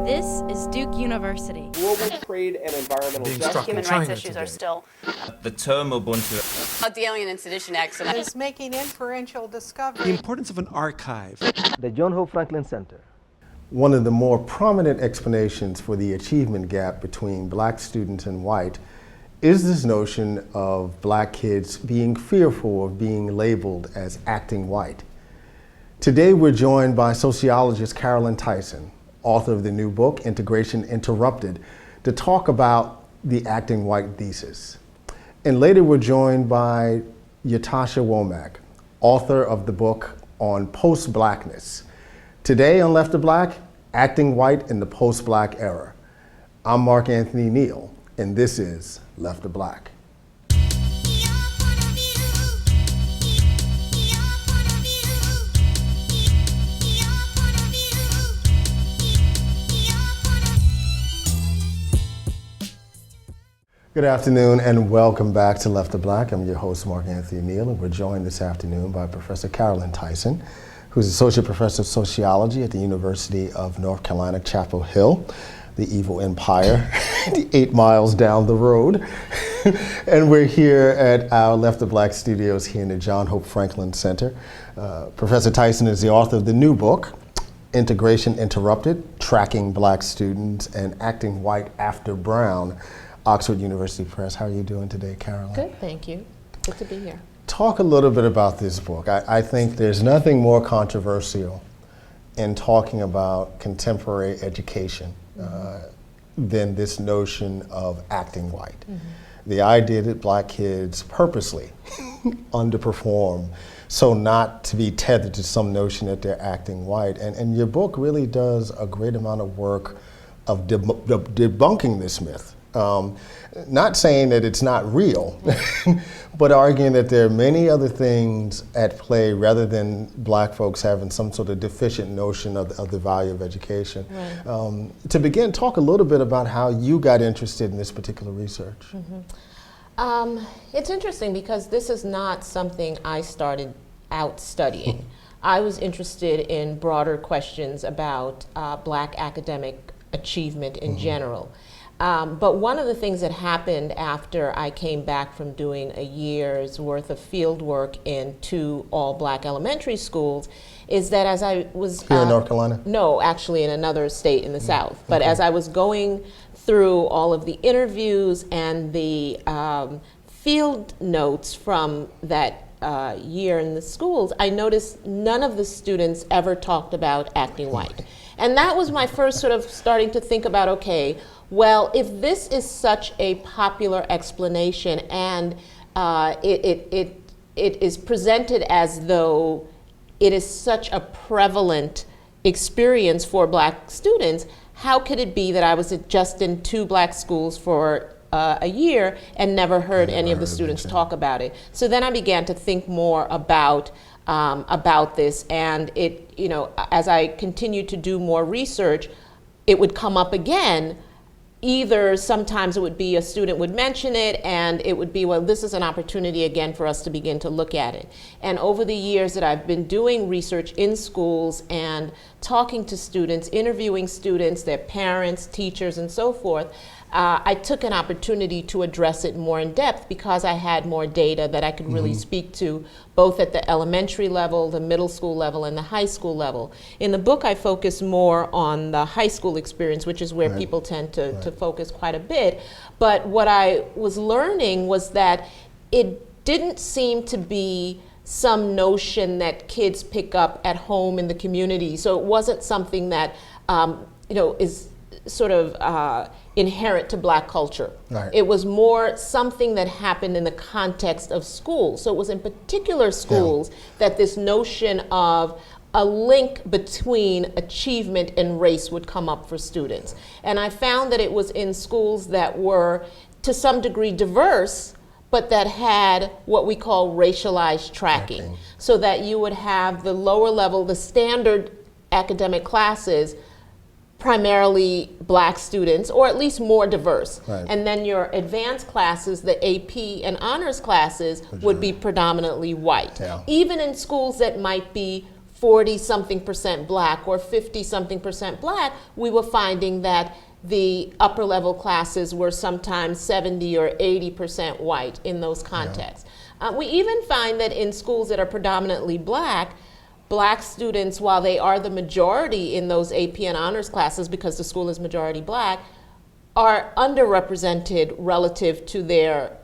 This is Duke University. Global trade and environmental justice. Human rights issues are still. The term Ubuntu. The Alien and Sedition Acts. Is making inferential discovery. The importance of an archive. The John Hope Franklin Center. One of the more prominent explanations for the achievement gap between black students and white is this notion of black kids being fearful of being labeled as acting white. Today we're joined by sociologist Karolyn Tyson, author of the new book, Interupted, to talk about the acting white thesis. And later we're joined by Ytasha Womack, author of the book on post-blackness. Today on Left of Black, acting white in the post-black era. I'm Mark Anthony Neal, and this is Left of Black. Good afternoon and welcome back to Left of Black. I'm your host, Mark Anthony Neal, and we're joined this afternoon by Professor Karolyn Tyson, who's Associate Professor of Sociology at the University of North Carolina, Chapel Hill, the evil empire, 8 miles down the road. And we're here at our Left of Black studios here in the John Hope Franklin Center. Professor Tyson is the author of the new book, Interrupted, Tracking Black Students and Acting White After Brown, Oxford University Press. How are you doing today, Karolyn? Good, thank you. Good to be here. Talk a little bit about this book. I think there's nothing more controversial in talking about contemporary education than this notion of acting white. Mm-hmm. The idea that black kids purposely underperform so not to be tethered to some notion that they're acting white. And your book really does a great amount of work of debunking this myth. Not saying that it's not real, but arguing that there are many other things at play rather than black folks having some sort of deficient notion of the value of education. Right. To begin, talk a little bit about how you got interested in this particular research. Mm-hmm. It's interesting because this is not something I started out studying. I was interested in broader questions about black academic achievement in general. But one of the things that happened after I came back from doing a year's worth of field work in 2 all-black elementary schools is that as I was— Here in North Carolina? No, actually in another state in the South. But as I was going through all of the interviews and the field notes from that year in the schools, I noticed none of the students ever talked about acting white. And that was my first sort of starting to think about, okay, well, if this is such a popular explanation and it is presented as though it is such a prevalent experience for black students, how could it be that I was just in 2 black schools for a year and never heard any of the students talk about it? So then I began to think more about this, and it, you know, as I continued to do more research, it would come up again. Either sometimes it would be a student would mention it and it would be, well, this is an opportunity again for us to begin to look at it. And over the years that I've been doing research in schools and talking to students, interviewing students, their parents, teachers, and so forth, I took an opportunity to address it more in depth because I had more data that I could really speak to, both at the elementary level, the middle school level, and the high school level. In the book, I focus more on the high school experience, which is where people tend to focus quite a bit. But what I was learning was that it didn't seem to be some notion that kids pick up at home in the community. So it wasn't something that is sort of inherent to black culture. Right. It was more something that happened in the context of schools. So it was in particular schools that this notion of a link between achievement and race would come up for students. And I found that it was in schools that were to some degree diverse, but that had what we call racialized tracking. So that you would have the lower level, the standard academic classes, primarily black students, or at least more diverse. Right. And then your advanced classes, the AP and honors classes, would be predominantly white. Yeah. Even in schools that might be 40-something% black or 50-something% black, we were finding that the upper level classes were sometimes 70 or 80% white in those contexts. We even find that in schools that are predominantly black students, while they are the majority in those AP and honors classes because the school is majority black, are underrepresented relative to their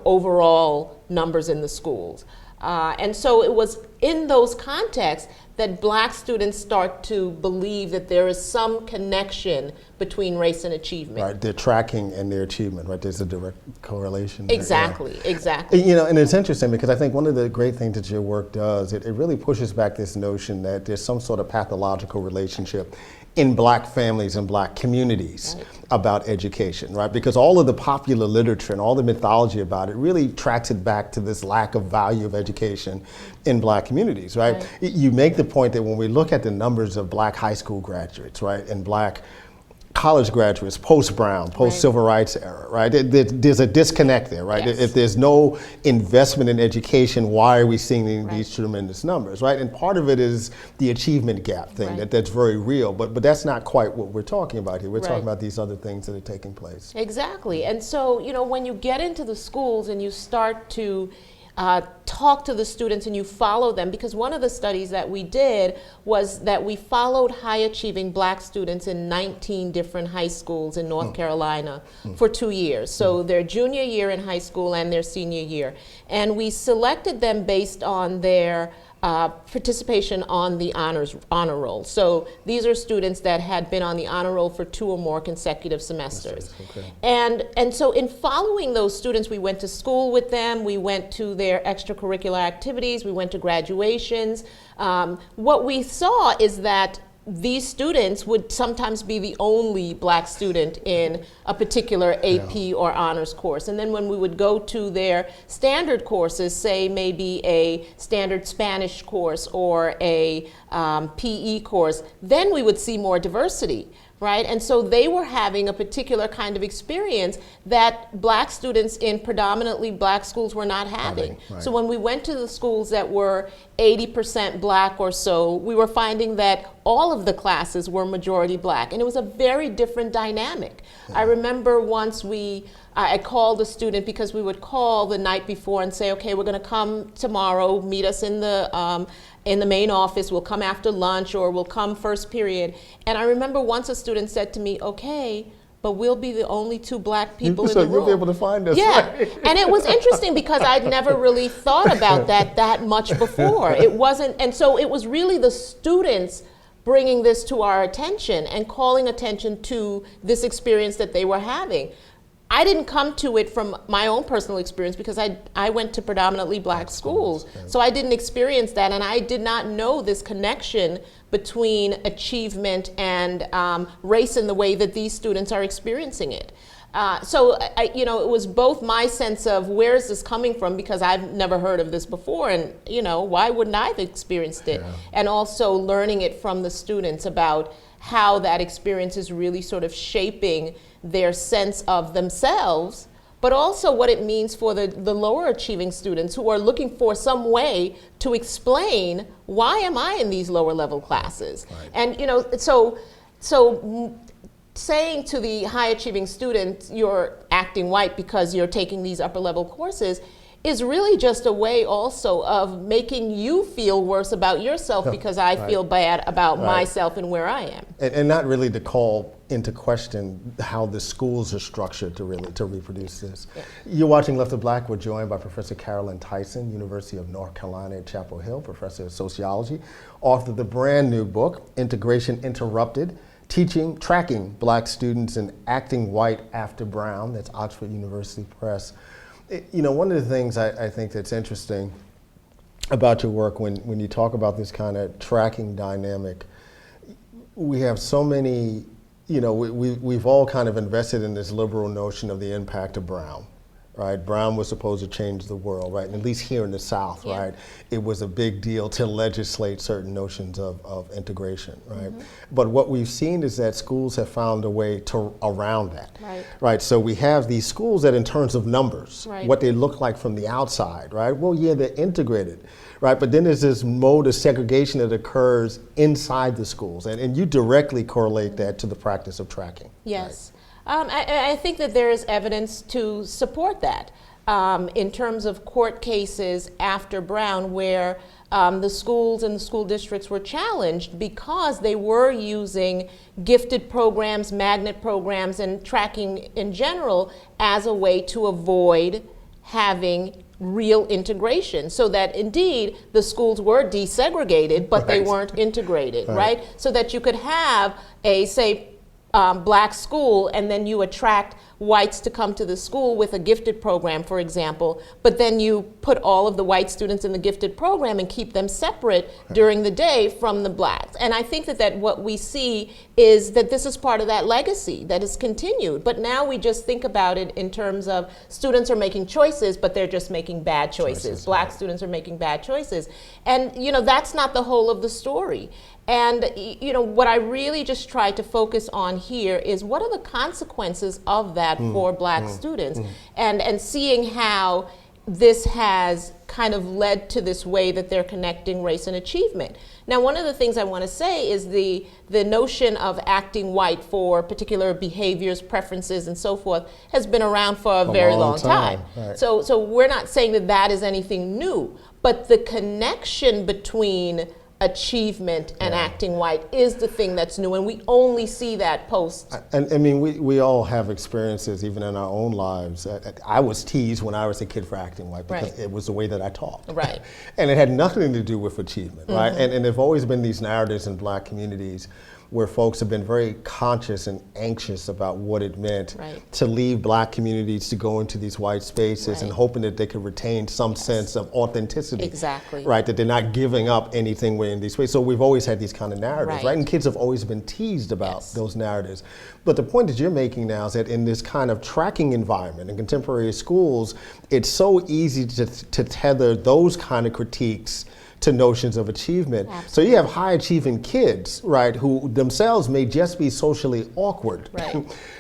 overall numbers in the schools. And so it was in those contexts that black students start to believe that there is some connection between race and achievement. Right, their tracking and their achievement, right? There's a direct correlation there. Exactly, Yeah. exactly. You know, and it's interesting because I think one of the great things that your work does, it really pushes back this notion that there's some sort of pathological relationship in black families and black communities about education, right? Because all of the popular literature and all the mythology about it really tracks it back to this lack of value of education in black communities, right? You make the point that when we look at the numbers of black high school graduates, right, and black college graduates, post-Brown, post-civil rights era, right? There's a disconnect there, right? Yes. If there's no investment in education, why are we seeing these tremendous numbers, right? And part of it is the achievement gap thing, that's very real, but that's not quite what we're talking about here. We're talking about these other things that are taking place. Exactly, and so, when you get into the schools and you start to talk to the students and you follow them, because one of the studies that we did was that we followed high achieving black students in 19 different high schools in North Carolina for 2 years. So their junior year in high school and their senior year. And we selected them based on their participation on the honor roll. So these are students that had been on the honor roll for 2 or more consecutive semesters. And so in following those students, we went to school with them, we went to their extracurricular activities, we went to graduations. What we saw is that these students would sometimes be the only black student in a particular AP or honors course. And then when we would go to their standard courses, say maybe a standard Spanish course or a PE course, then we would see more diversity. Right? And so they were having a particular kind of experience that black students in predominantly black schools were not having. So when we went to the schools that were 80% black or so, we were finding that all of the classes were majority black. And it was a very different dynamic. I remember once I called a student because we would call the night before and say, okay, we're going to come tomorrow, meet us in the main office, we'll come after lunch or we'll come first period. And I remember once a student said to me, okay, but we'll be the only 2 black people in the room. So you'll be able to find us. Yeah, and it was interesting because I'd never really thought about that much before. It wasn't, and so it was really the students bringing this to our attention and calling attention to this experience that they were having. I didn't come to it from my own personal experience because I went to predominantly black schools. So I didn't experience that, and I did not know this connection between achievement and race in the way that these students are experiencing it. So it was both my sense of where is this coming from, because I've never heard of this before, and why wouldn't I have experienced it? And also learning it from the students about how that experience is really sort of shaping their sense of themselves, but also what it means for the lower achieving students who are looking for some way to explain, why am I in these lower level classes? And so saying to the high achieving student, you're acting white because you're taking these upper level courses, is really just a way also of making you feel worse about yourself because I feel bad about myself and where I am. And not really to call into question how the schools are structured to reproduce this. You're watching Left of Black. We're joined by Professor Karolyn Tyson, University of North Carolina at Chapel Hill, Professor of Sociology, author of the brand new book, Integration Interrupted, Tracking Black Students and Acting White After Brown. That's Oxford University Press. One of the things I think that's interesting about your work when you talk about this kind of tracking dynamic, we have so many, we've all kind of invested in this liberal notion of the impact of Brown, right? Brown was supposed to change the world, right? And at least here in the South, right? It was a big deal to legislate certain notions of integration, right? But what we've seen is that schools have found a way to around that, right? So we have these schools that in terms of numbers, what they look like from the outside, right? Well, yeah, they're integrated, right? But then there's this mode of segregation that occurs inside the schools. And you directly correlate that to the practice of tracking. Yes. I think that there is evidence to support that in terms of court cases after Brown where the schools and the school districts were challenged because they were using gifted programs, magnet programs, and tracking in general as a way to avoid having real integration, so that indeed the schools were desegregated, but they weren't integrated, right? So that you could have a, say, black school, and then you attract whites to come to the school with a gifted program, for example, but then you put all of the white students in the gifted program and keep them separate during the day from the blacks. And I think that what we see is that this is part of that legacy that is continued. But now we just think about it in terms of students are making choices, but they're just making bad choices. Black students are making bad choices. And, you know, that's not the whole of the story. And, you know, what I really just try to focus on here is what are the consequences of that for black students, and seeing how this has kind of led to this way that they're connecting race and achievement. Now, one of the things I want to say is the notion of acting white for particular behaviors, preferences, and so forth has been around for a very long time. Right. So we're not saying that that is anything new, but the connection between achievement and acting white is the thing that's new, and we only see that post. And I mean, we all have experiences, even in our own lives. I was teased when I was a kid for acting white because it was the way that I talked. Right. And it had nothing to do with achievement, right? And there've always been these narratives in black communities where folks have been very conscious and anxious about what it meant to leave black communities to go into these white spaces and hoping that they could retain some sense of authenticity. Exactly. Right, that they're not giving up anything within these spaces. So we've always had these kind of narratives, right? And kids have always been teased about those narratives. But the point that you're making now is that in this kind of tracking environment in contemporary schools, it's so easy to tether those kind of critiques to notions of achievement. Absolutely. So you have high achieving kids, right, who themselves may just be socially awkward,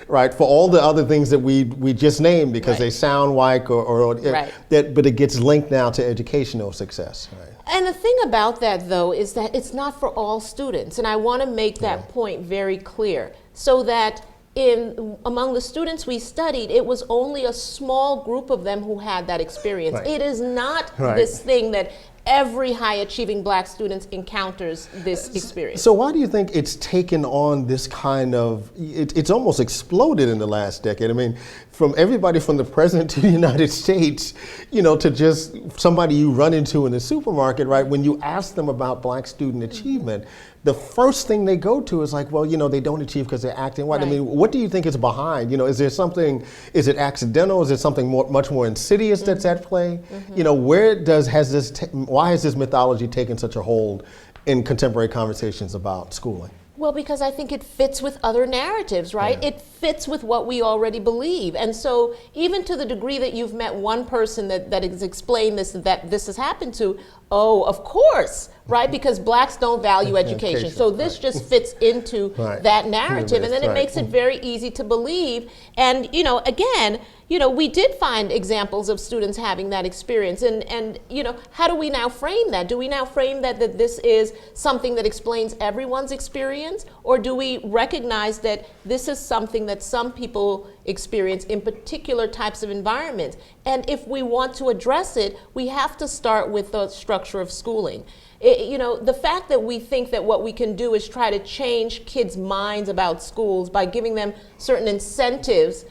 right, for all the other things that we just named because they sound white but it gets linked now to educational success. And the thing about that, though, is that it's not for all students, and I want to make that point very clear, so that among the students we studied, it was only a small group of them who had that experience. It is not this thing that every high achieving black student encounters this experience. So why do you think it's taken on this kind of, it's almost exploded in the last decade? I mean, from everybody from the president to the United States, you know, to just somebody you run into in the supermarket, right? When you ask them about black student achievement, the first thing they go to is like, well, you know, they don't achieve because they're acting white. I mean, what do you think is behind? You know, is there something, is it accidental? Is it something much more insidious that's at play? You know, why has this mythology taken such a hold in contemporary conversations about schooling? Well, because I think it fits with other narratives, right? It fits with what we already believe. And so even to the degree that you've met one person that has explained this, that this has happened to, oh, of course, right? Because blacks don't value education. So this just fits into that narrative. And then it makes it very easy to believe. And, you know, again, you know, we did find examples of students having that experience. And you know, how do we now frame that? Do we now frame that this is something that explains everyone's experience? Or do we recognize that this is something that some people experience in particular types of environments? And if we want to address it, we have to start with the structure of schooling. You know, the fact that we think that what we can do is try to change kids' minds about schools by giving them certain incentives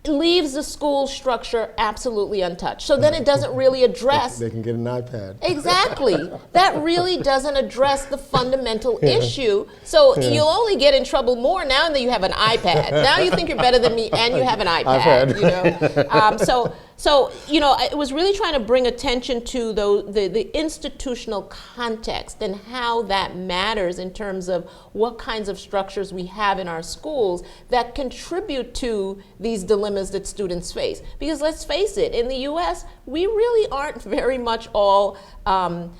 leaves the school structure absolutely untouched. So then it doesn't really address... They can get an iPad. Exactly. That really doesn't address the fundamental issue. So you'll only get in trouble more now that you have an iPad. Now you think you're better than me and you have an iPad. You know? So, it was really trying to bring attention to the institutional context and how that matters in terms of what kinds of structures we have in our schools that contribute to these dilemmas that students face. Because let's face it, in the US, we really aren't very much all, and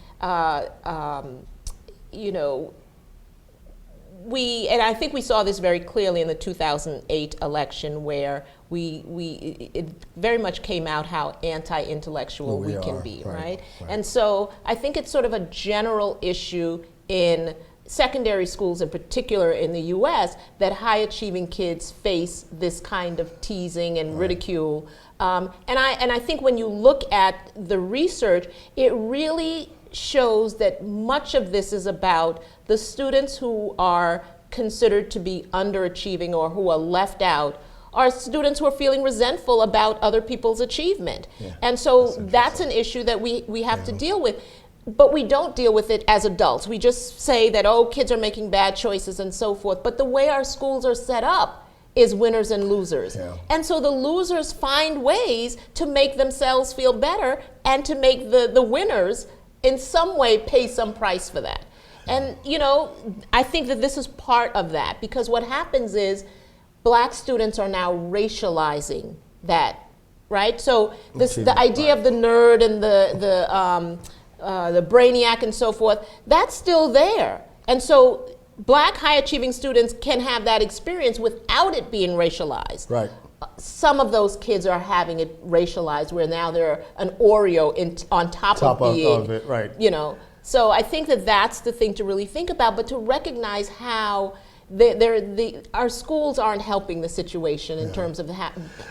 I think we saw this very clearly in the 2008 election, where it very much came out how anti-intellectual we can be, right? And so I think it's sort of a general issue in secondary schools in particular in the US that high-achieving kids face this kind of teasing and ridicule. And I think when you look at the research, it really shows that much of this is about the students who are considered to be underachieving or who are left out are students who are feeling resentful about other people's achievement. And so that's an issue that we have to deal with. But we don't deal with it as adults. We just say that, oh, kids are making bad choices and so forth. But the way our schools are set up is winners and losers. And so the losers find ways to make themselves feel better and to make the winners in some way pay some price for that. And I think that this is part of that, because what happens is Black students are now racializing that, right? So the idea of the nerd and the brainiac and so forth, that's still there. And so Black high-achieving students can have that experience without it being racialized. Right. Some of those kids are having it racialized, where now they're an Oreo on top of being, it, right. So I think that that's the thing to really think about, but to recognize how our schools aren't helping the situation in terms of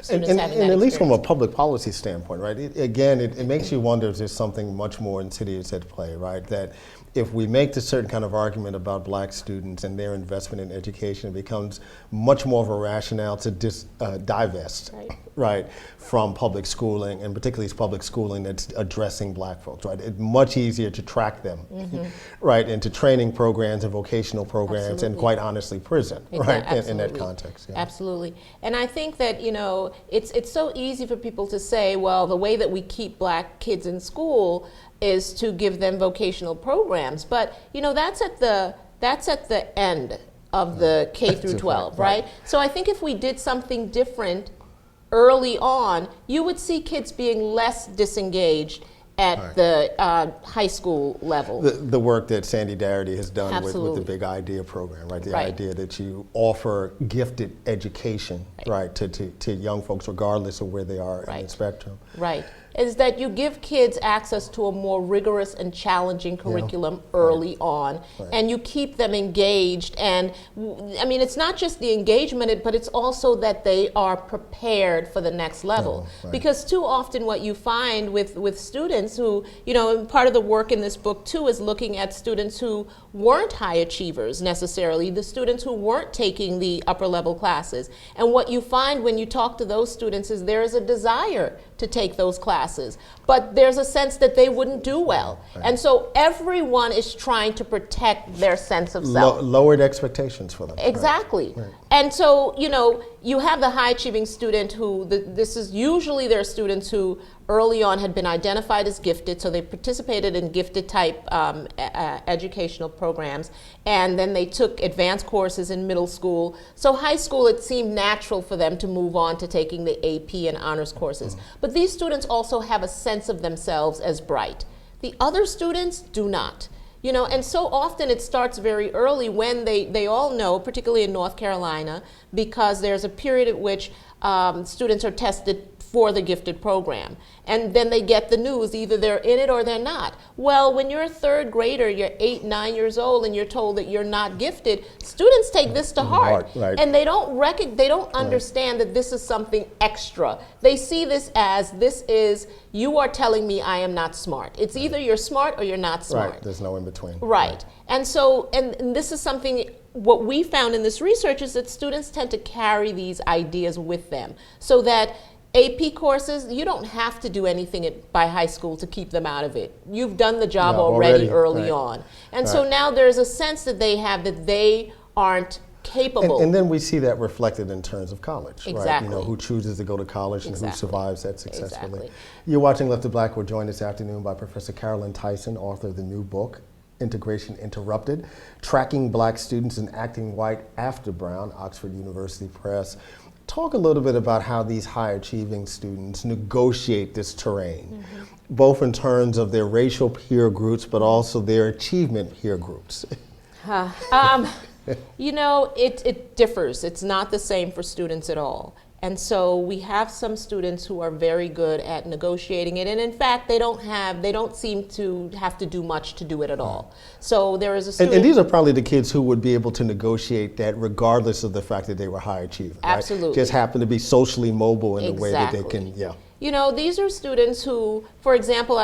students having that and at least from a experience. public policy standpoint, right? It makes you wonder if there's something much more insidious at play, right? That if we make this certain kind of argument about Black students and their investment in education, it becomes much more of a rationale to divest, right, from public schooling, and particularly public schooling that's addressing Black folks, right? It's much easier to track them, right, into training programs and vocational programs, and quite honestly, prison, right, in that context. Absolutely. And I think that, it's so easy for people to say, well, the way that we keep Black kids in school is to give them vocational programs, but that's at the end of the K through 12, right? So I think if we did something different early on, you would see kids being less disengaged at the high school level. The work that Sandy Darity has done with the Big Idea program, right? The Right. idea that you offer gifted education, right, to young folks regardless of where they are in the spectrum. Right. Is that you give kids access to a more rigorous and challenging curriculum early on, and you keep them engaged. And I mean, it's not just the engagement, but it's also that they are prepared for the next level. Because too often what you find with students who, and part of the work in this book too is looking at students who weren't high achievers necessarily, the students who weren't taking the upper level classes. And what you find when you talk to those students is there is a desire to take those classes, but there's a sense that they wouldn't do well. And so everyone is trying to protect their sense of self. Lowered expectations for them. Exactly. And so, you have the high achieving student who, this is usually their students who early on had been identified as gifted, so they participated in gifted type educational programs, and then they took advanced courses in middle school. So high school, it seemed natural for them to move on to taking the AP and honors courses. But these students also have a sense of themselves as bright. The other students do not. And so often it starts very early when they all know, particularly in North Carolina, because there's a period at which students are tested for the gifted program. And then they get the news, either they're in it or they're not. Well, when you're a third grader, you're 8, 9 years old, and you're told that you're not gifted, students take this to heart. And they don't understand that this is something extra. They see this as, you are telling me I am not smart. It's either you're smart or you're not smart. Right, there's no in between. Right. And so, and this is something, what we found in this research is that students tend to carry these ideas with them, so that AP courses, you don't have to do anything by high school to keep them out of it. You've done the job already early on. And so now there's a sense that they have that they aren't capable. And then we see that reflected in terms of college, right? Exactly. You know, who chooses to go to college and Exactly. who survives that successfully. Exactly. You're watching Left to Black. We're joined this afternoon by Professor Karolyn Tyson, author of the new book, Integration Interrupted, Tracking Black Students and Acting White After Brown, Oxford University Press. Talk a little bit about how these high-achieving students negotiate this terrain, both in terms of their racial peer groups, but also their achievement peer groups. You know, it differs. It's not the same for students at all. And so we have some students who are very good at negotiating it, and in fact, they don't seem to have to do much to do it at all. So there is a student. And these are probably the kids who would be able to negotiate that regardless of the fact that they were high achieving. Absolutely. Right? Just happen to be socially mobile in a way that they Exactly. can, yeah. You know, these are students who, for example,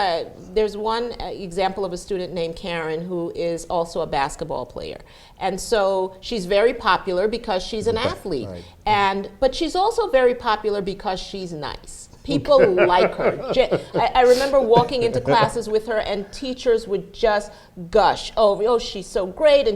there's one example of a student named Karen who is also a basketball player. And so she's very popular because she's an athlete. Right. But she's also very popular because she's nice. People like her. I remember walking into classes with her and teachers would just gush, oh, she's so great,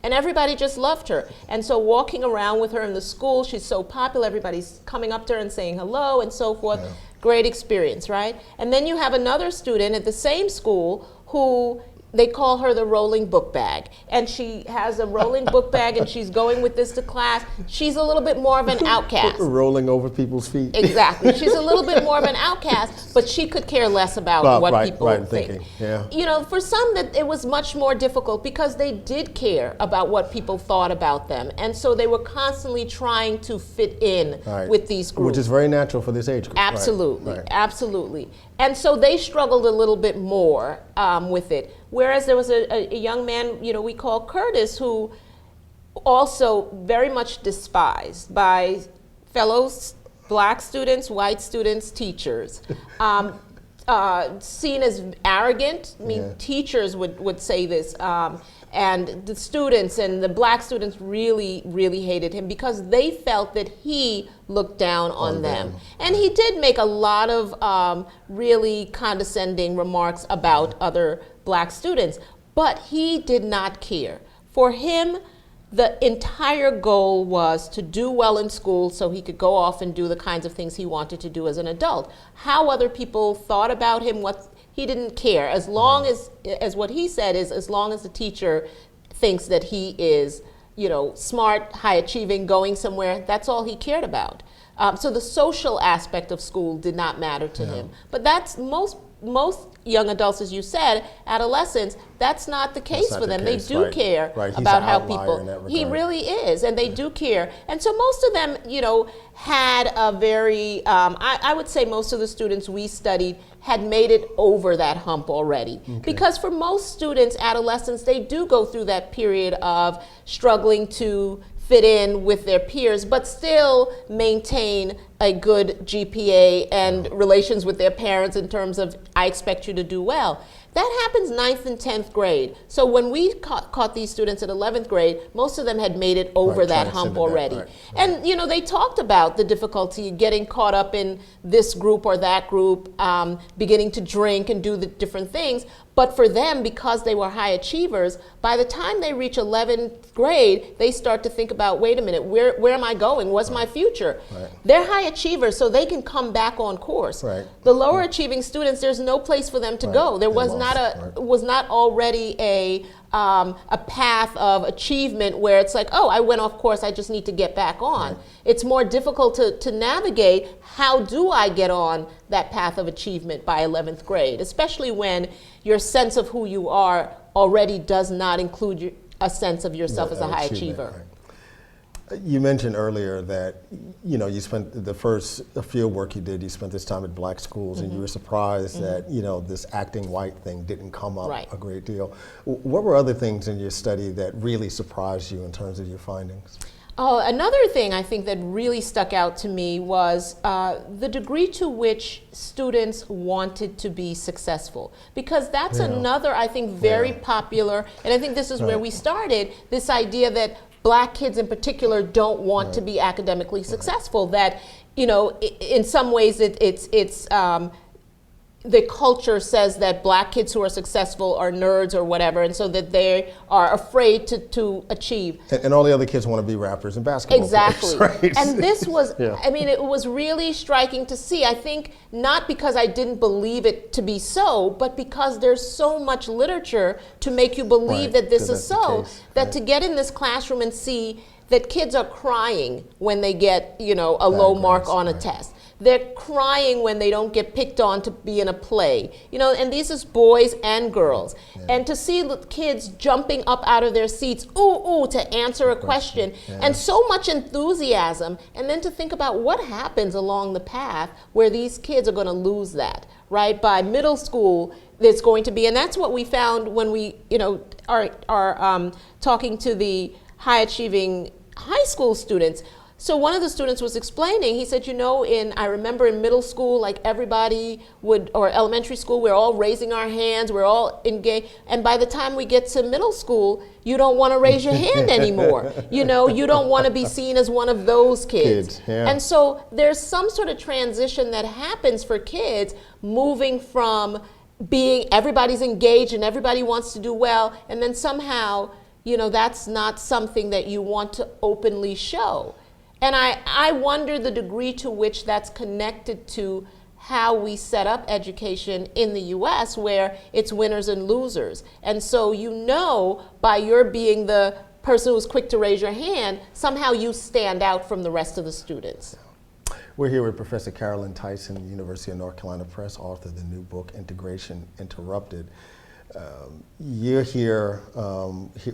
and everybody just loved her. And so walking around with her in the school, she's so popular, everybody's coming up to her and saying hello and so forth. Yeah. Great experience, right? And then you have another student at the same school who they call her the rolling book bag. And she has a rolling book bag and she's going with this to class. She's a little bit more of an outcast. Rolling over people's feet. Exactly. She's a little bit more of an outcast, but she could care less about what people think. Yeah. You know, for some that it was much more difficult because they did care about what people thought about them. And so they were constantly trying to fit in with these groups. Which is very natural for this age group. Absolutely, absolutely. And so they struggled a little bit more with it. Whereas there was a young man, you know, we call Curtis, who also very much despised by fellow black students, white students, teachers. Seen as arrogant. I mean, teachers would say this. And the students and the black students really, really hated him because they felt that he looked down on them. And he did make a lot of really condescending remarks about other black students, but he did not care. For him, the entire goal was to do well in school so he could go off and do the kinds of things he wanted to do as an adult. How other people thought about him, he didn't care. As long as what he said is, as long as the teacher thinks that he is, you know, smart, high achieving, going somewhere, that's all he cared about. So the social aspect of school did not matter to him. But that's most young adults, as you said, adolescents, that's not the case for them. They do care about how people. He really is, and they do care. And so most of them, you know, had a very, I would say most of the students we studied had made it over that hump already. Because for most students, adolescents, they do go through that period of struggling to fit in with their peers, but still maintain a good GPA and relations with their parents in terms of, I expect you to do well. That happens 9th and 10th grade. So when we caught these students at 11th grade, most of them had made it over that hump already. And you know, they talked about the difficulty getting caught up in this group or that group, beginning to drink and do the different things. But for them, because they were high achievers, by the time they reach 11th grade, they start to think about, wait a minute, where am I going? What's my future? They're high achievers, so they can come back on course. The lower achieving students, there's no place for them to go. There was not already a path of achievement where it's like, oh, I went off course, I just need to get back on. It's more difficult to navigate, how do I get on that path of achievement by 11th grade, especially when your sense of who you are already does not include a sense of yourself as a high achiever. You mentioned earlier that, you know, you spent the first field work you did, you spent this time at black schools, and you were surprised that, you know, this acting white thing didn't come up a great deal. What were other things in your study that really surprised you in terms of your findings? Oh, another thing I think that really stuck out to me was the degree to which students wanted to be successful. Because that's another, I think, very popular, and I think this is where we started, this idea that black kids in particular don't want to be academically successful, that, you know, in some ways it's the culture says that black kids who are successful are nerds or whatever, and so that they are afraid to achieve. And all the other kids want to be rappers and basketball Exactly. players, right? And this was, Yeah. I mean, it was really striking to see. I think not because I didn't believe it to be so, but because there's so much literature to make you believe Right, that this that is that's the so, case, that right. to get in this classroom and see that kids are crying when they get, a low mark grades, on a right. test. They're crying when they don't get picked on to be in a play, and these is boys and girls. Yeah. And to see the kids jumping up out of their seats, to answer a question, Yeah. and so much enthusiasm, and then to think about what happens along the path where these kids are going to lose that, right? By middle school, there's going to be, and that's what we found when we, are talking to the high achieving high school students. So one of the students was explaining, he said, I remember in middle school, like everybody or elementary school, we're all raising our hands, we're all engaged. And by the time we get to middle school, you don't want to raise your hand anymore. You don't want to be seen as one of those kids. Yeah. And so there's some sort of transition that happens for kids moving from being everybody's engaged and everybody wants to do well, and then somehow, that's not something that you want to openly show. And I wonder the degree to which that's connected to how we set up education in the US, where it's winners and losers. And so by your being the person who's quick to raise your hand, somehow you stand out from the rest of the students. We're here with Professor Karolyn Tyson, University of North Carolina Press, author of the new book, Integration Interrupted. You're here,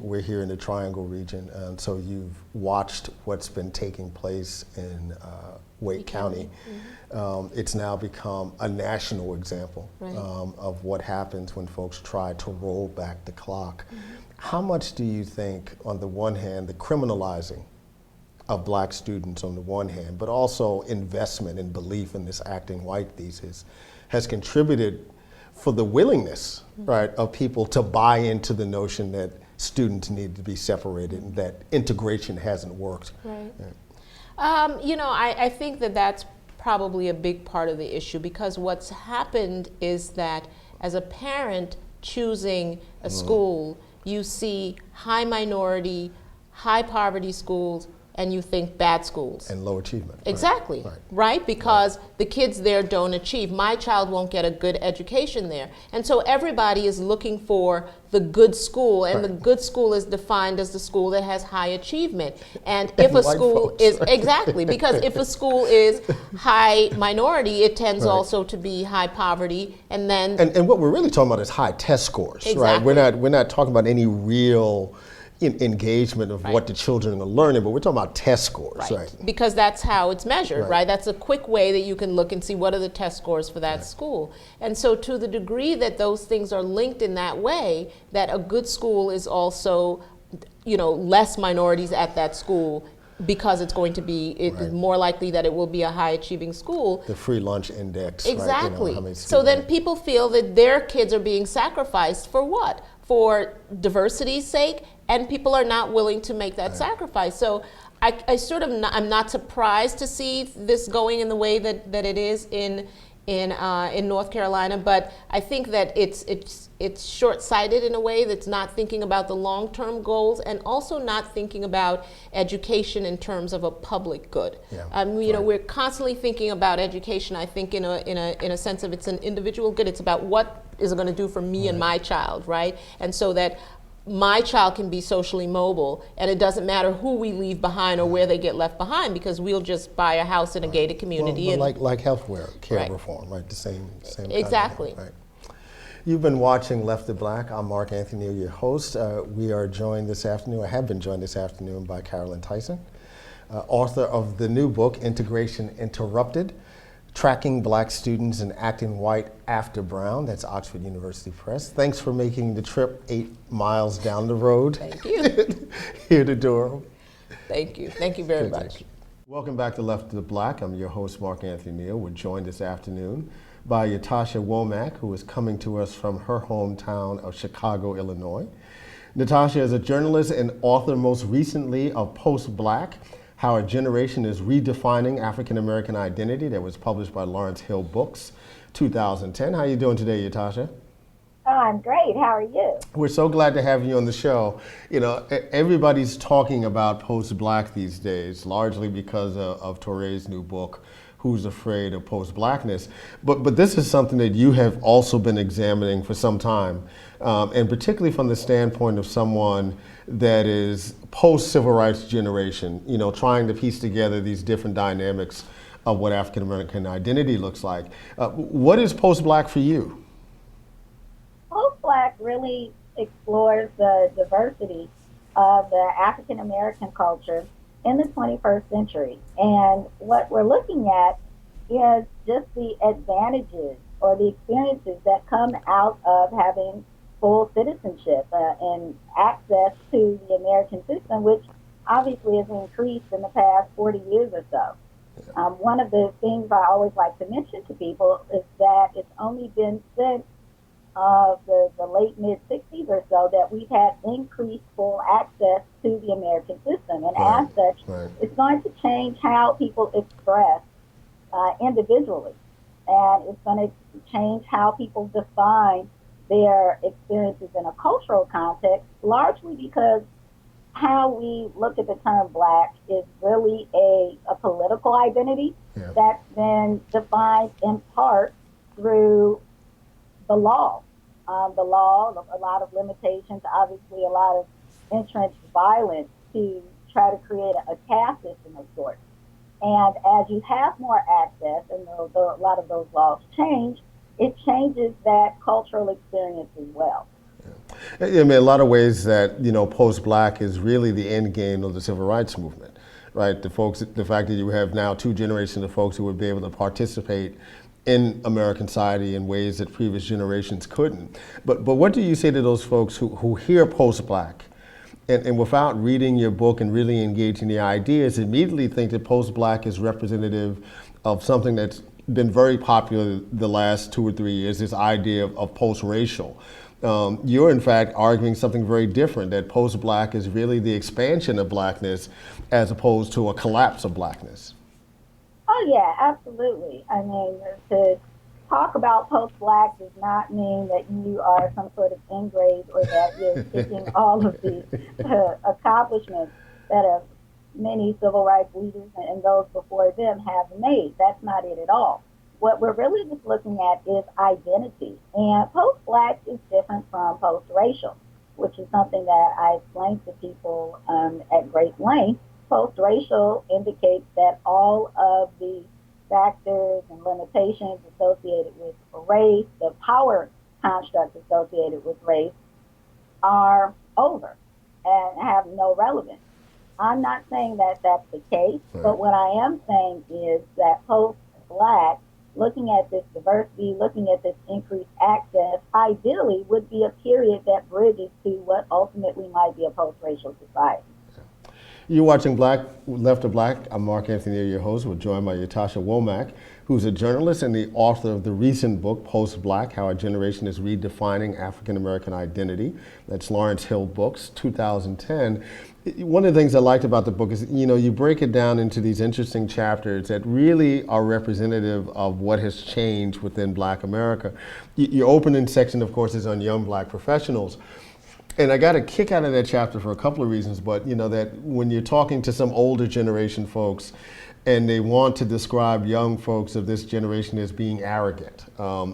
we're here in the Triangle region, and so you've watched what's been taking place in Wake County. It's now become a national example Right. of what happens when folks try to roll back the clock. How much do you think, on the one hand, the criminalizing of black students on the one hand, but also investment and belief in this acting white thesis has contributed for the willingness, right, of people to buy into the notion that students need to be separated and that integration hasn't worked? Right. I think that that's probably a big part of the issue, because what's happened is that as a parent choosing a school, you see high minority, high poverty schools, and you think bad schools. And low achievement. Exactly, right? Because the kids there don't achieve. My child won't get a good education there. And so everybody is looking for the good school, and the good school is defined as the school that has high achievement. And if a school is, exactly, because if a school is high minority, it tends also to be high poverty, and then... And what we're really talking about is high test scores, right? Exactly. We're not talking about any real engagement of what the children are learning, but we're talking about test scores, right? Because that's how it's measured, right? That's a quick way that you can look and see what are the test scores for that school. And so to the degree that those things are linked in that way, that a good school is also, less minorities at that school, because it's going to be, it's more likely that it will be a high achieving school. The free lunch index. Exactly. Right? So then people feel that their kids are being sacrificed for what? For diversity's sake, and people are not willing to make that sacrifice. So I'm not surprised to see this going in the way that it is in North Carolina, but I think that it's short-sighted in a way that's not thinking about the long-term goals, and also not thinking about education in terms of a public good. We're constantly thinking about education, I think, in a sense of it's an individual good. It's about what is it going to do for me and my child, right? And so that my child can be socially mobile, and it doesn't matter who we leave behind or where they get left behind, because we'll just buy a house in a gated community. Well, like healthcare reform, right? The same exactly. Kind of thing, right? You've been watching Left to Black. I'm Mark Anthony Neal, your host. We are joined this afternoon, I have been joined this afternoon by Karolyn Tyson, author of the new book, Integration Interrupted, Tracking Black Students and Acting White After Brown. That's Oxford University Press. Thanks for making the trip 8 miles down the road. Thank you. Here to Durham. Thank you. Thank you very much. Welcome back to Left to Black. I'm your host, Mark Anthony Neal. We're joined this afternoon by Ytasha Womack, who is coming to us from her hometown of Chicago, Illinois. Ytasha is a journalist and author, most recently of Post-Black, How a Generation is Redefining African American Identity, that was published by Lawrence Hill Books. 2010. How are you doing today, Ytasha? Oh, I'm great. How are you? We're so glad to have you on the show. You know, everybody's talking about post-black these days, largely because of Touré's new book, Who's Afraid of Post-Blackness. But this is something that you have also been examining for some time, and particularly from the standpoint of someone that is post-civil rights generation, you know, trying to piece together these different dynamics of what African American identity looks like. What is post-black for you? Post-Black really explores the diversity of the African American culture in the 21st century. And what we're looking at is just the advantages or the experiences that come out of having full citizenship and access to the American system, which obviously has increased in the past 40 years or so. One of the things I always like to mention to people is that it's only been since the late mid-60s or so that we've had increased full access to the American system. And as such, it's going to change how people express individually. And it's going to change how people define their experiences in a cultural context, largely because how we look at the term black is really a political identity that's been defined in part through the law. A lot of limitations, obviously a lot of entrenched violence to try to create a caste system of sorts. And as you have more access, and a lot of those laws change, it changes that cultural experience as well. I mean, a lot of ways that, you know, post-black is really the end game of the civil rights movement, right? The fact that you have now two generations of folks who would be able to participate in American society in ways that previous generations couldn't. But what do you say to those folks who hear post-black and without reading your book and really engaging the ideas, immediately think that post-black is representative of something that's been very popular the last 2 or 3 years, this idea of post-racial. You're in fact arguing something very different, that post-black is really the expansion of blackness as opposed to a collapse of blackness. Oh yeah, absolutely. I mean, to talk about post-black does not mean that you are some sort of ingrate or that you're taking all of the accomplishments that many civil rights leaders and those before them have made. That's not it at all. What we're really just looking at is identity. And post-black is different from post-racial, which is something that I explain to people at great length. Post-racial indicates that all of the factors and limitations associated with race, the power constructs associated with race, are over and have no relevance. I'm not saying that that's the case, but what I am saying is that post-black, looking at this diversity, looking at this increased access, ideally would be a period that bridges to what ultimately might be a post-racial society. You're watching Black Left of Black. I'm Mark Anthony Neal, your host. We're joined by Ytasha Womack, who's a journalist and the author of the recent book, Post-Black, How Our Generation is Redefining African American Identity. That's Lawrence Hill Books, 2010. One of the things I liked about the book is, you know, you break it down into these interesting chapters that really are representative of what has changed within Black America. Your opening section, of course, is on young Black professionals. And I got a kick out of that chapter for a couple of reasons, but you know that when you're talking to some older generation folks and they want to describe young folks of this generation as being arrogant,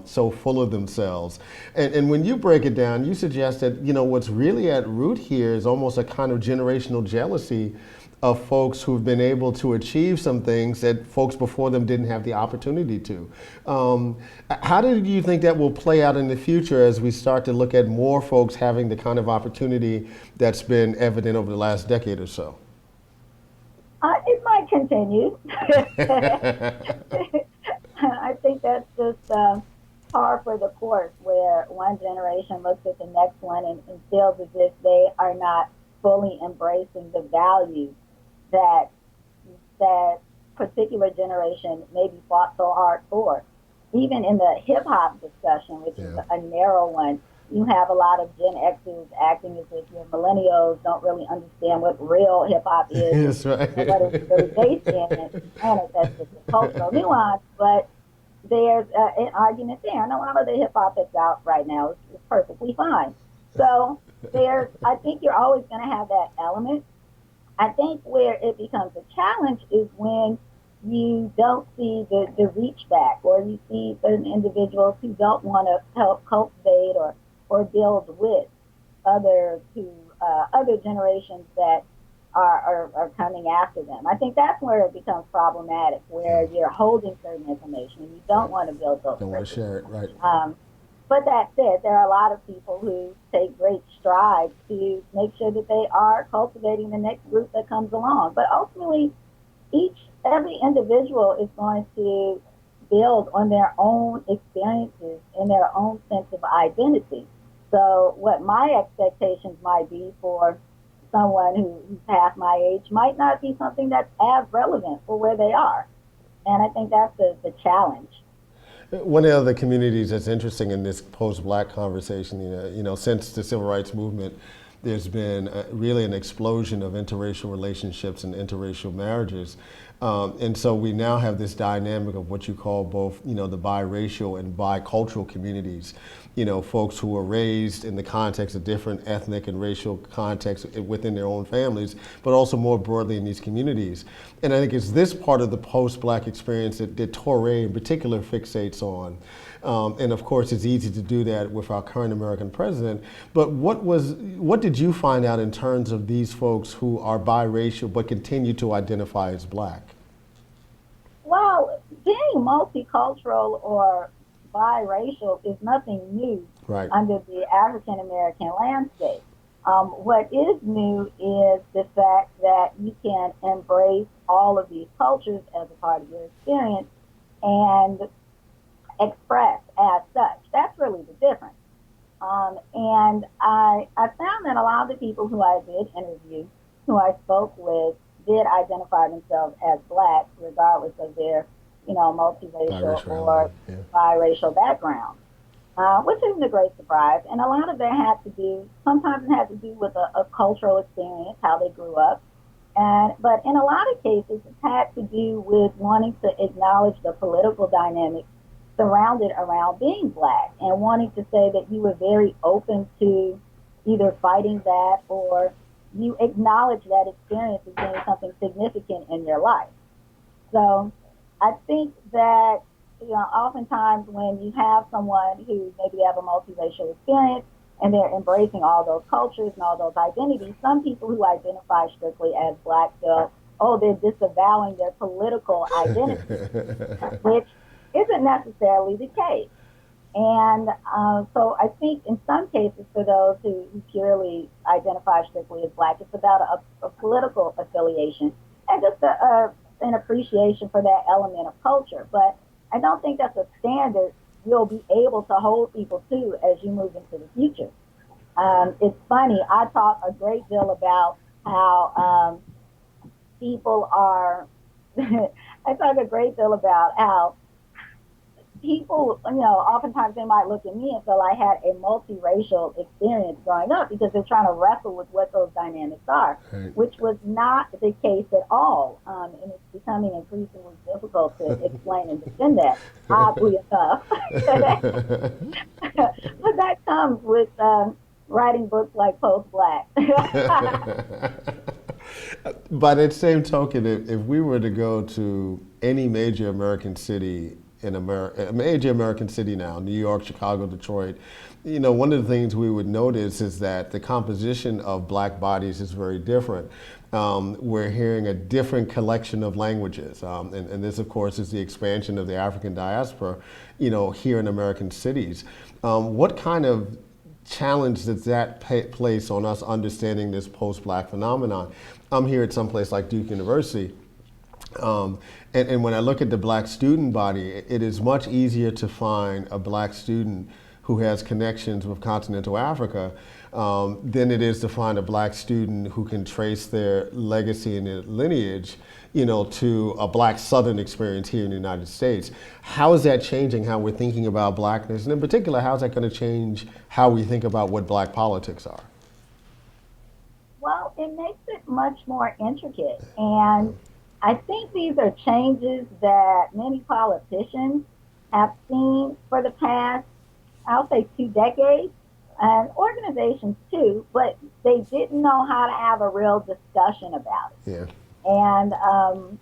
so full of themselves. And when you break it down, you suggest that, you know, what's really at root here is almost a kind of generational jealousy of folks who've been able to achieve some things that folks before them didn't have the opportunity to. How do you think that will play out in the future as we start to look at more folks having the kind of opportunity that's been evident over the last decade or so? It might continue. I think that's just par for the course, where one generation looks at the next one and feels as if they are not fully embracing the values that particular generation maybe fought so hard for. Even in the hip hop discussion, which is a narrow one, you have a lot of Gen Xers acting as if your millennials don't really understand what real hip hop is. That's right. And what it's really based in. And granted, that's just a cultural nuance, but there's an argument there. And a lot of the hip hop that's out right now is perfectly fine. So I think you're always going to have that element. I think where it becomes a challenge is when you don't see the reach back, or you see certain individuals who don't want to help cultivate or build with other generations that are coming after them. I think that's where it becomes problematic, where you're holding certain information and you don't want to build those. Don't want to share it, right? But that said, there are a lot of people who take great strides to make sure that they are cultivating the next group that comes along. But ultimately, every individual is going to build on their own experiences and their own sense of identity. So what my expectations might be for someone who's half my age might not be something that's as relevant for where they are. And I think that's the challenge. One of the other communities that's interesting in this post-Black conversation, since the Civil Rights Movement, there's been really an explosion of interracial relationships and interracial marriages. And so we now have this dynamic of what you call both, the biracial and bicultural communities. Folks who were raised in the context of different ethnic and racial contexts within their own families, but also more broadly in these communities. And I think it's this part of the post-Black experience that Touré in particular fixates on. And of course, it's easy to do that with our current American president. But what did you find out in terms of these folks who are biracial but continue to identify as Black? Well, being multicultural or biracial is nothing new under the African American landscape. What is new is the fact that you can embrace all of these cultures as a part of your experience and express as such. That's really the difference. And I found that a lot of the people who I did interview, who I spoke with, did identify themselves as Black, regardless of their, multiracial or biracial background, which isn't a great surprise. And a lot of that sometimes it had to do with a cultural experience, how they grew up. But in a lot of cases, it had to do with wanting to acknowledge the political dynamics surrounded around being Black, and wanting to say that you were very open to either fighting that, or you acknowledge that experience as being something significant in your life. So I think that, oftentimes when you have someone who maybe have a multiracial experience and they're embracing all those cultures and all those identities, some people who identify strictly as Black feel, they're disavowing their political identity, which isn't necessarily the case. And so I think in some cases, for those who purely identify strictly as Black, it's about a political affiliation and just an appreciation for that element of culture. But I don't think that's a standard you'll be able to hold people to as you move into the future. It's funny, I talk a great deal about how people are, I talk a great deal about how people, oftentimes they might look at me and feel I had a multiracial experience growing up, because they're trying to wrestle with what those dynamics are, which was not the case at all. And it's becoming increasingly difficult to explain and defend that, oddly enough. But that comes with writing books like Post-Black. By that same token, if we were to go to any major American city in America, a major American city now, New York, Chicago, Detroit, one of the things we would notice is that the composition of Black bodies is very different. We're hearing a different collection of languages. And this, of course, is the expansion of the African diaspora, here in American cities. What kind of challenge does that place on us understanding this post-Black phenomenon? I'm here at some place like Duke University. And when I look at the Black student body, it is much easier to find a Black student who has connections with continental Africa than it is to find a Black student who can trace their legacy and their lineage, to a Black Southern experience here in the United States. How is that changing how we're thinking about Blackness? And in particular, how is that going to change how we think about what Black politics are? Well, it makes it much more intricate. And I think these are changes that many politicians have seen for the past, I'll say 2 decades, and organizations too, but they didn't know how to have a real discussion about it. Yeah. And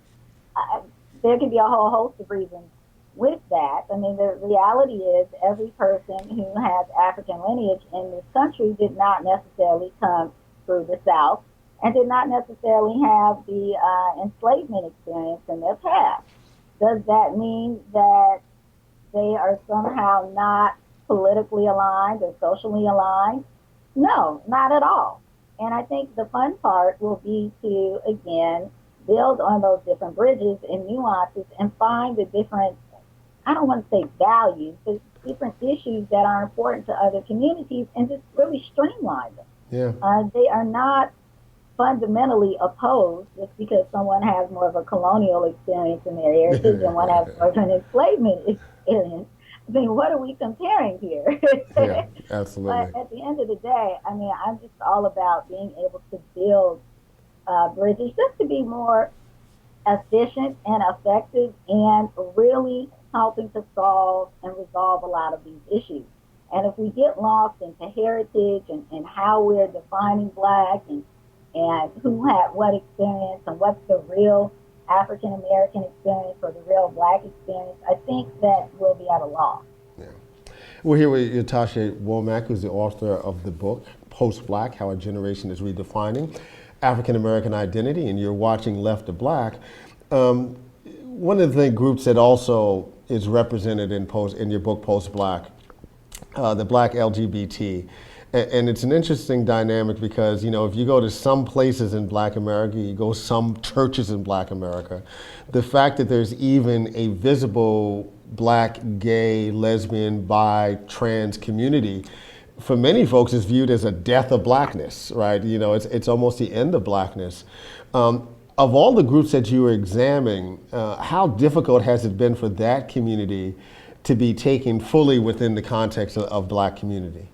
there can be a whole host of reasons with that. I mean, the reality is every person who has African lineage in this country did not necessarily come through the South and did not necessarily have the enslavement experience in their past. Does that mean that they are somehow not politically aligned or socially aligned? No, not at all. And I think the fun part will be to, again, build on those different bridges and nuances and find the different, I don't want to say values, but different issues that are important to other communities and just really streamline them. Yeah. They are not fundamentally opposed just because someone has more of a colonial experience in their heritage and one has more of an enslavement experience. I mean, what are we comparing here? Yeah, absolutely. But at the end of the day, I mean, I'm just all about being able to build bridges just to be more efficient and effective and really helping to solve and resolve a lot of these issues. And if we get lost into heritage and how we're defining Black and who had what experience and what's the real African American experience or the real Black experience, I think that we'll be at a loss. Yeah. We're here with Ytasha Womack, who's the author of the book, Post-Black, How a Generation is Redefining African American Identity, and you're watching Left to Black. One of the groups that also is represented in your book, Post-Black, the Black LGBT. And it's an interesting dynamic because, you know, if you go to some places in Black America, you go some churches in Black America, the fact that there's even a visible Black, gay, lesbian, bi, trans community, for many folks is viewed as a death of Blackness, right? You know, it's almost the end of Blackness. Of all the groups that you were examining, how difficult has it been for that community to be taken fully within the context of Black community?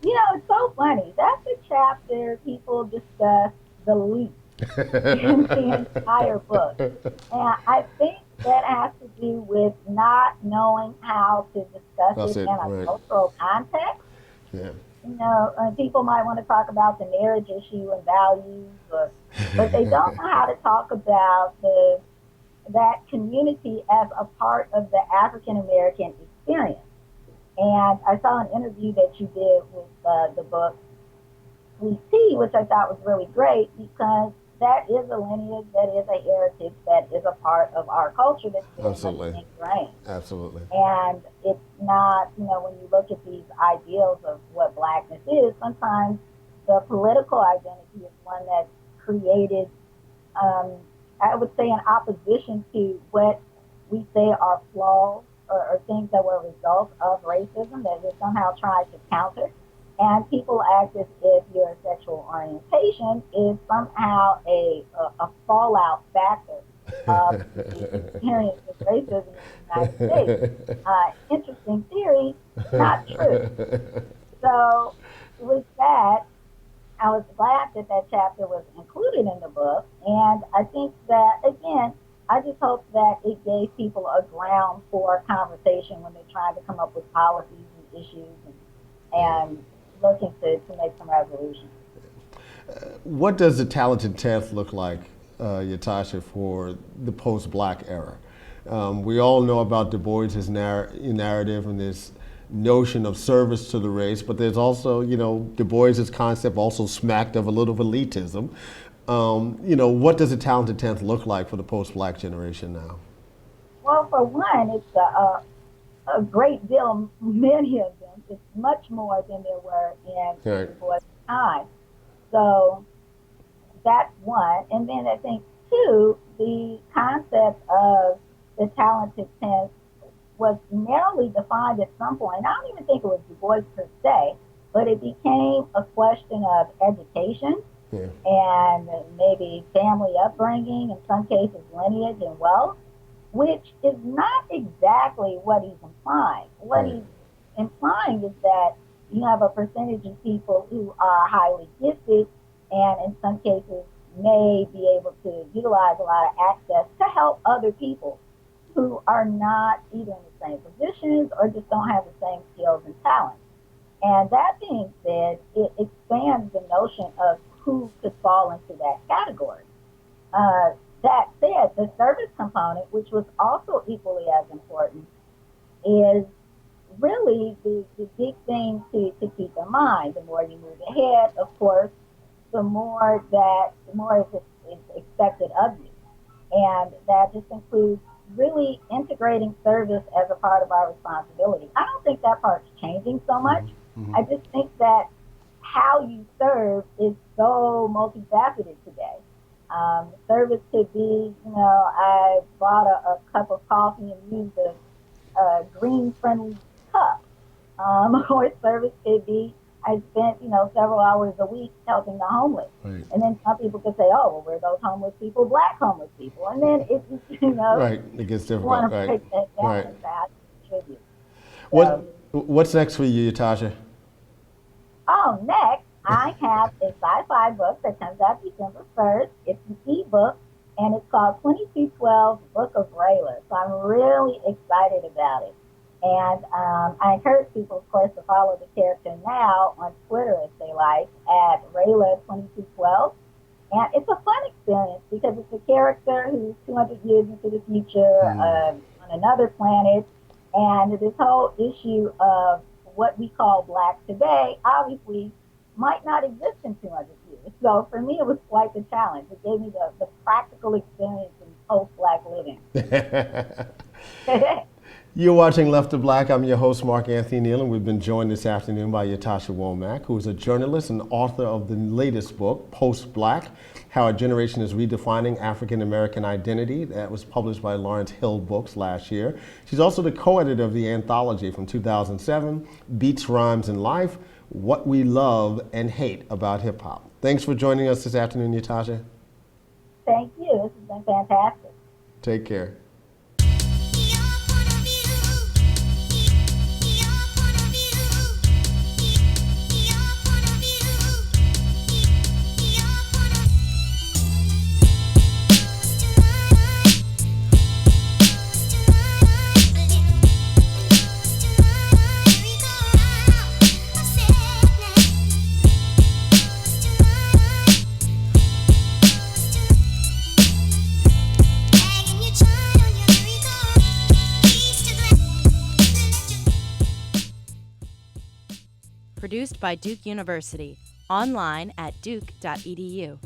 You know, it's so funny. That's a chapter people discuss the least in the entire book. And I think that has to do with not knowing how to discuss it in a cultural context. Yeah. You know, people might want to talk about the marriage issue and values, but they don't know how to talk about that community as a part of the African American experience. And I saw an interview that you did with the book We See, which I thought was really great because that is a lineage, that is a heritage, that is a part of our culture that's very much ingrained. Absolutely. And it's not, you know, when you look at these ideals of what Blackness is, sometimes the political identity is one that's created, I would say, in opposition to what we say are flaws or things that were a result of racism that we're somehow trying to counter. And people act as if your sexual orientation is somehow a fallout factor of the experience of racism in the United States. Interesting theory, not true. So with that, I was glad that chapter was included in the book. And I think that, again, I just hope that it gave people a ground for conversation when they're trying to come up with policies and issues and looking to make some resolutions. What does the talented 10th look like, Ytasha, for the post-Black era? We all know about Du Bois's narrative and this notion of service to the race, but there's also, you know, Du Bois's concept also smacked of a little elitism. You know, what does the talented 10th look like for the post-Black generation now? Well, for one, it's a great deal, many of them. It's much more than there were in Du Bois' time. So that's one. And then I think, two, the concept of the talented 10th was narrowly defined at some point. I don't even think it was Du Bois per se, but it became a question of education. Yeah. And maybe family upbringing, in some cases lineage and wealth, which is not exactly what he's implying. What he's implying is that you have a percentage of people who are highly gifted and in some cases may be able to utilize a lot of access to help other people who are not either in the same positions or just don't have the same skills and talents. And that being said, it expands the notion of who could fall into that category. That said, the service component, which was also equally as important, is really the big thing to keep in mind. The more you move ahead, of course, the more is expected of you. And that just includes really integrating service as a part of our responsibility. I don't think that part's changing so much. Mm-hmm. I just think that how you serve is so multifaceted today. Service could be, I bought a cup of coffee and used a green-friendly cup. Or service could be, I spent, several hours a week helping the homeless. Right. And then some people could say, oh, well, we're those homeless people, black homeless people. And then it's, Right, it gets difficult. want to Right. break that down Right. as fast as contribute. So, What's next for you, Ytasha? next, I have a sci-fi book that comes out December 1st. It's an ebook, and it's called 2212 Book of Rayla. So I'm really excited about it. And I encourage people, of course, to follow the character now on Twitter, if they like, at Rayla2212. And it's a fun experience because it's a character who's 200 years into the future on another planet. And this whole issue of what we call black today obviously might not exist in 200 years. So for me, it was quite the challenge. It gave me the practical experience in post-black living. You're watching Left to Black. I'm your host, Mark Anthony Neal, and we've been joined this afternoon by Ytasha Womack, who is a journalist and author of the latest book, Post-Black, How a Generation is Redefining African American Identity. That was published by Lawrence Hill Books last year. She's also the co-editor of the anthology from 2007, Beats, Rhymes, and Life, What We Love and Hate About Hip Hop. Thanks for joining us this afternoon, Ytasha. Thank you. This has been fantastic. Take care. Produced by Duke University. Online at duke.edu.